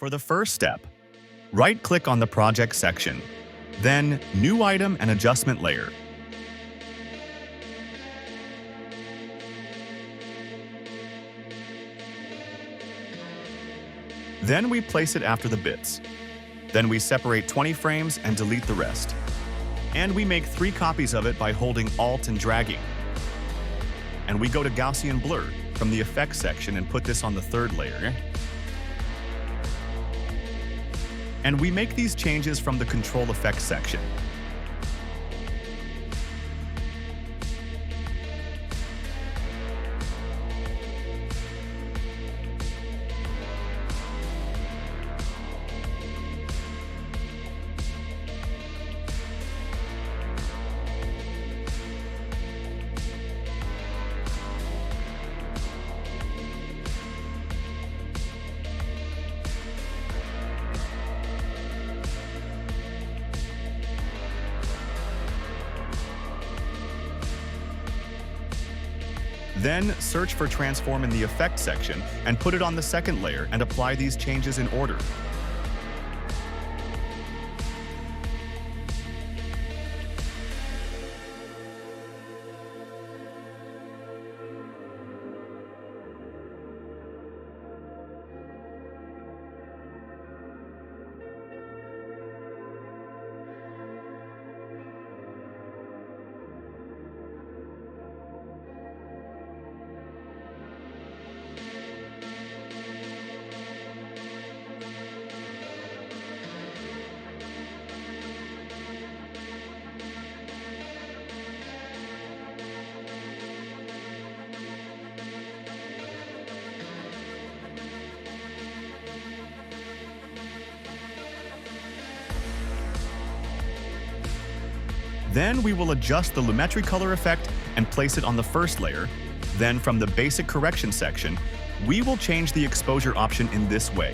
For the first step, right-click on the project section, then New Item and Adjustment Layer. Then we place it after the bits. Then we separate 20 frames and delete the rest. And we make 3 copies of it by holding Alt and dragging. And we go to Gaussian Blur from the Effects section and put this on the 3rd layer. And we make these changes from the Control Effects section. Then search for Transform in the Effects section and put it on the 2nd layer and apply these changes in order. Then we will adjust the Lumetri color effect and place it on the 1st layer. Then from the Basic Correction section, we will change the exposure option in this way.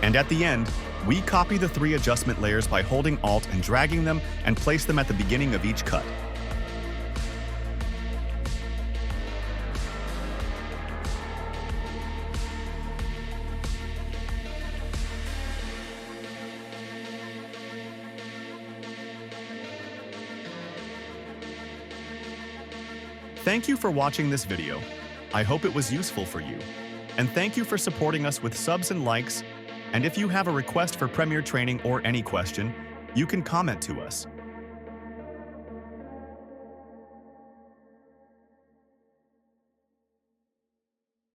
And at the end, we copy the 3 adjustment layers by holding Alt and dragging them and place them at the beginning of each cut. Thank you for watching this video. I hope it was useful for you. And thank you for supporting us with subs and likes. And if you have a request for Premiere training or any question, you can comment to us.